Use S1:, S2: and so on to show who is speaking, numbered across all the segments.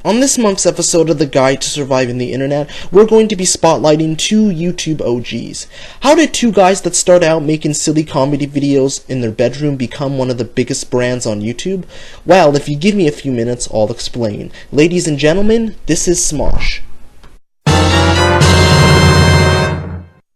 S1: On this month's episode of The Guide to Surviving the Internet, we're going to be spotlighting two YouTube OGs. How did two guys that start out making silly comedy videos in their bedroom become one of the biggest brands on YouTube? Well, if you give me a few minutes, I'll explain. Ladies and gentlemen, this is Smosh.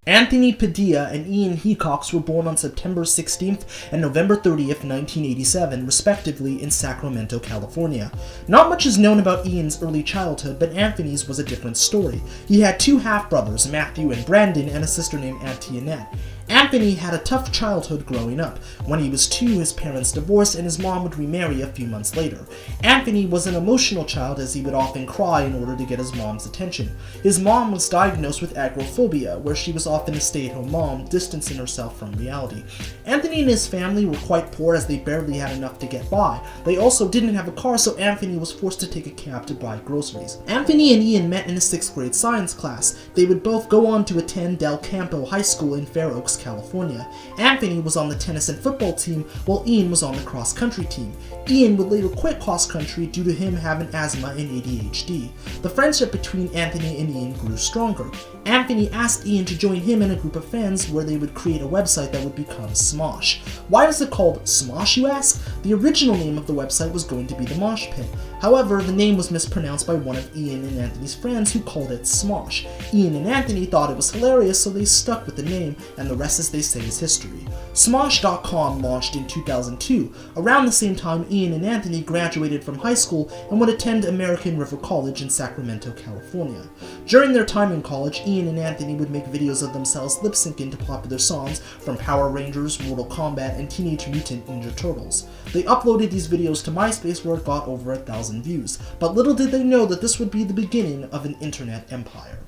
S1: Anthony Padilla and Ian Hecox were born on September 16th and November 30th, 1987, respectively, in Sacramento, California. Not much is known about Ian's early childhood, but Anthony's was a different story. He had two half-brothers, Matthew and Brandon, and a sister named Antoinette. Anthony had a tough childhood growing up. When he was 2, his parents divorced and his mom would remarry a few months later. Anthony was an emotional child as he would often cry in order to get his mom's attention. His mom was diagnosed with agoraphobia, where she was often a stay-at-home mom, distancing herself from reality. Anthony and his family were quite poor as they barely had enough to get by. They also didn't have a car, so Anthony was forced to take a cab to buy groceries. Anthony and Ian met in a 6th grade science class. They would both go on to attend Del Campo High School in Fair Oaks, California. Anthony was on the tennis and football team, while Ian was on the cross-country team. Ian would later quit cross-country due to him having asthma and ADHD. The friendship between Anthony and Ian grew stronger. Anthony asked Ian to join him and a group of friends where they would create a website that would become Smosh. Why is it called Smosh, you ask? The original name of the website was going to be The Mosh Pit. However, the name was mispronounced by one of Ian and Anthony's friends who called it Smosh. Ian and Anthony thought it was hilarious, so they stuck with the name, and the rest, as they say, is history. Smosh.com launched in 2002. Around the same time, Ian and Anthony graduated from high school and would attend American River College in Sacramento, California. During their time in college, Ian and Anthony would make videos of themselves lip-syncing to popular songs from Power Rangers, Mortal Kombat, and Teenage Mutant Ninja Turtles. They uploaded these videos to MySpace where it got over 1,000 views, but little did they know that this would be the beginning of an internet empire.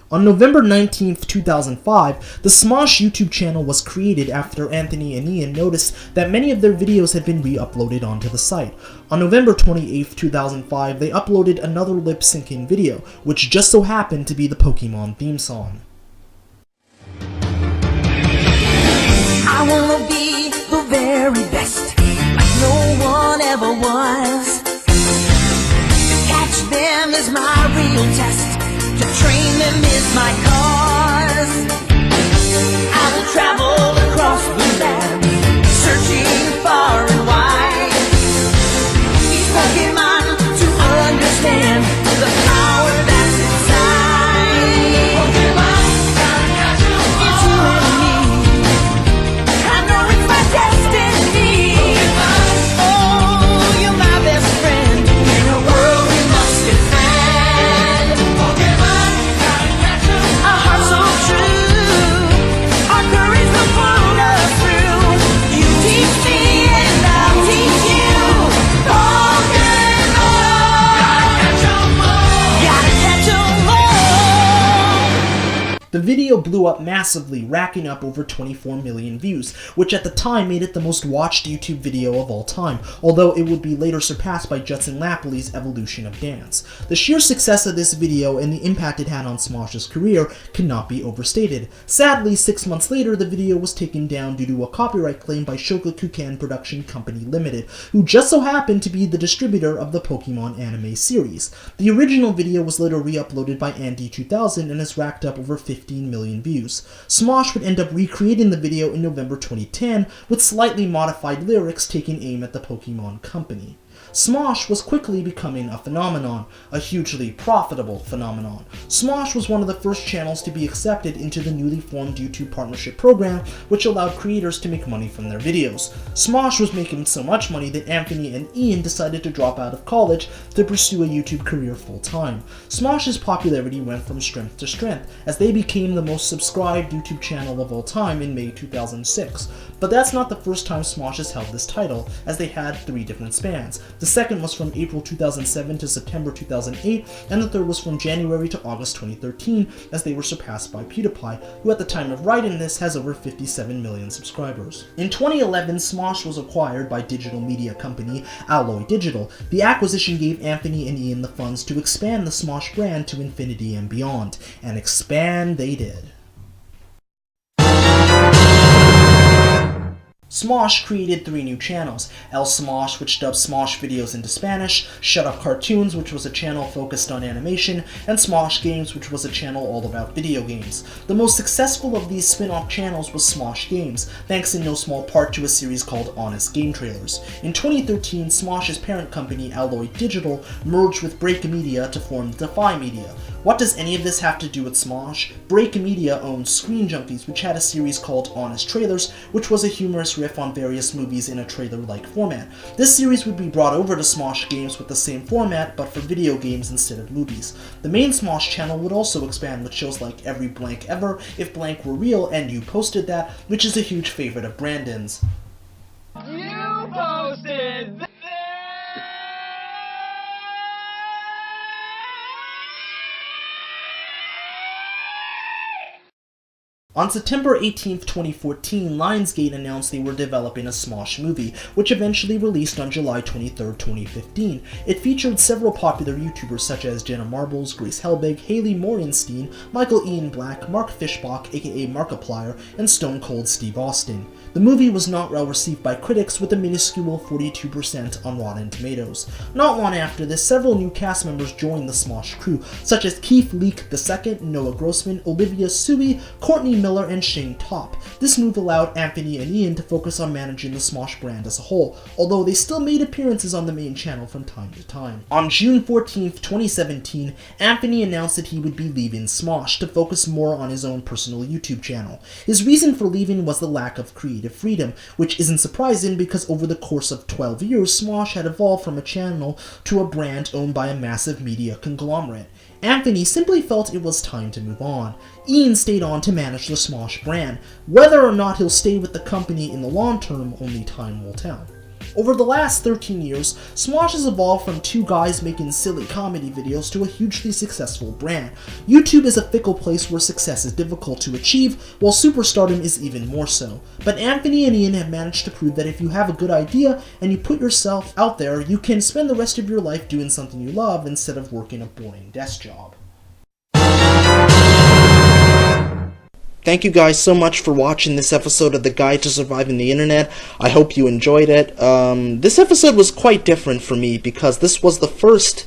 S1: On November 19, 2005, the Smosh YouTube channel was created after Anthony and Ian noticed that many of their videos had been re-uploaded onto the site. On November 28, 2005, they uploaded another lip-syncing video, which just so happened to be the Pokemon theme song.
S2: I wanna be the very best, like no one ever was. To catch them is my real test. To train them is my cause. I will travel across the land, searching far and wide. Each Pokemon to understand the power that's inside. Pokemon, gotta catch 'em all. It's you and me. I know it's my destiny. Pokemon, oh, you're my best friend. In a world we must defend. Pokemon, gotta catch 'em. A heart so true. Our courage will pull us through. You teach me and I'll teach you. Pokemon, gotta catch 'em all. Gotta catch 'em all.
S1: The video blew up massively, racking up over 24 million views, which at the time made it the most watched YouTube video of all time, although it would be later surpassed by Judson Lappley's Evolution of Dance. The sheer success of this video and the impact it had on Smosh's career cannot be overstated. Sadly, 6 months later, the video was taken down due to a copyright claim by Shogakukan Production Company Limited, who just so happened to be the distributor of the Pokemon anime series. The original video was later re-uploaded by Andy2000 and has racked up over 15 million views. Smosh would end up recreating the video in November 2010 with slightly modified lyrics taking aim at the Pokemon Company. Smosh was quickly becoming a phenomenon, a hugely profitable phenomenon. Smosh was one of the first channels to be accepted into the newly formed YouTube Partnership Program, which allowed creators to make money from their videos. Smosh was making so much money that Anthony and Ian decided to drop out of college to pursue a YouTube career full-time. Smosh's popularity went from strength to strength, as they became the most subscribed YouTube channel of all time in May 2006. But that's not the first time Smosh has held this title, as they had 3 different spans. The second was from April 2007 to September 2008, and the third was from January to August 2013, as they were surpassed by PewDiePie, who at the time of writing this has over 57 million subscribers. In 2011, Smosh was acquired by digital media company Alloy Digital. The acquisition gave Anthony and Ian the funds to expand the Smosh brand to infinity and beyond, and expand they did. Smosh created 3 new channels: El Smosh, which dubbed Smosh videos into Spanish, Shut Up Cartoons, which was a channel focused on animation, and Smosh Games, which was a channel all about video games. The most successful of these spin-off channels was Smosh Games, thanks in no small part to a series called Honest Game Trailers. In 2013, Smosh's parent company, Alloy Digital, merged with Break Media to form Defy Media. What does any of this have to do with Smosh? Break Media owns Screen Junkies, which had a series called Honest Trailers, which was a humorous riff on various movies in a trailer-like format. This series would be brought over to Smosh Games with the same format, but for video games instead of movies. The main Smosh channel would also expand with shows like Every Blank Ever, If Blank Were Real, and You Posted That, which is a huge favorite of Brandon's.
S3: You posted that!
S1: On September 18, 2014, Lionsgate announced they were developing a Smosh movie, which eventually released on July 23, 2015. It featured several popular YouTubers such as Jenna Marbles, Grace Helbig, Haley Morenstein, Michael Ian Black, Mark Fishbach, aka Markiplier, and Stone Cold Steve Austin. The movie was not well received by critics, with a minuscule 42% on Rotten Tomatoes. Not long after this, several new cast members joined the Smosh crew, such as Keith Leak II, Noah Grossman, Olivia Sui, Courtney Miller, and Shane Topp. This move allowed Anthony and Ian to focus on managing the Smosh brand as a whole, although they still made appearances on the main channel from time to time. On June 14, 2017, Anthony announced that he would be leaving Smosh to focus more on his own personal YouTube channel. His reason for leaving was the lack of creative freedom, which isn't surprising because over the course of 12 years, Smosh had evolved from a channel to a brand owned by a massive media conglomerate. Anthony simply felt it was time to move on. Ian stayed on to manage the Smosh brand. Whether or not he'll stay with the company in the long term, only time will tell. Over the last 13 years, Smosh has evolved from 2 guys making silly comedy videos to a hugely successful brand. YouTube is a fickle place where success is difficult to achieve, while superstardom is even more so. But Anthony and Ian have managed to prove that if you have a good idea and you put yourself out there, you can spend the rest of your life doing something you love instead of working a boring desk job. Thank you guys so much for watching this episode of The Guide to Surviving the Internet. I hope you enjoyed it. This episode was quite different for me because this was the first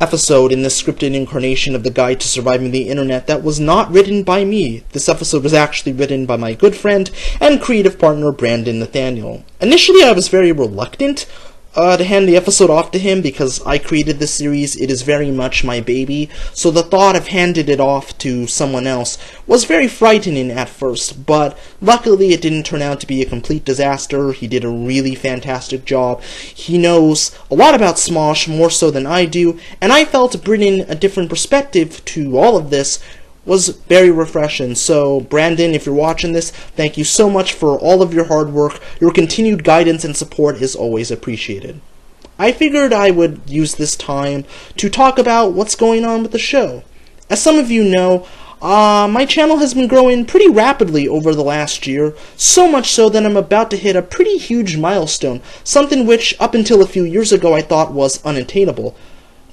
S1: episode in the scripted incarnation of The Guide to Surviving the Internet that was not written by me. This episode was actually written by my good friend and creative partner Brandon Nathaniel. Initially I was very reluctant to hand the episode off to him because I created this series. It is very much my baby, so the thought of handing it off to someone else was very frightening at first, but luckily it didn't turn out to be a complete disaster. He did a really fantastic job. He knows a lot about Smosh, more so than I do, and I felt bringing a different perspective to all of this was very refreshing. So, Brandon, if you're watching this, thank you so much for all of your hard work. Your continued guidance and support is always appreciated. I figured I would use this time to talk about what's going on with the show. As some of you know, my channel has been growing pretty rapidly over the last year, so much so that I'm about to hit a pretty huge milestone, something which, up until a few years ago, I thought was unattainable.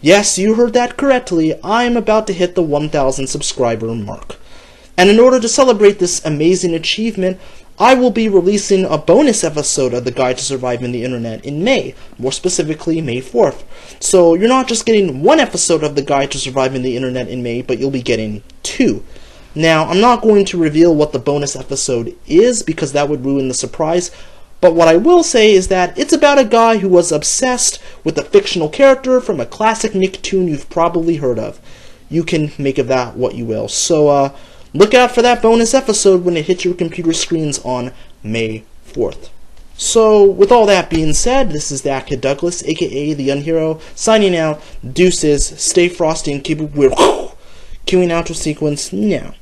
S1: Yes, you heard that correctly. I'm about to hit the 1,000 subscriber mark. And in order to celebrate this amazing achievement, I will be releasing a bonus episode of The Guide to Surviving the Internet in May, more specifically May 4th. So you're not just getting one episode of The Guide to Surviving the Internet in May, but you'll be getting 2. Now, I'm not going to reveal what the bonus episode is because that would ruin the surprise, but what I will say is that it's about a guy who was obsessed with a fictional character from a classic Nicktoon you've probably heard of. You can make of that what you will. So, look out for that bonus episode when it hits your computer screens on May 4th. So, with all that being said, this is ThatKidDouglas, aka The Unhero, signing out. Deuces, stay frosty and keep it weird. Cueing outro sequence now.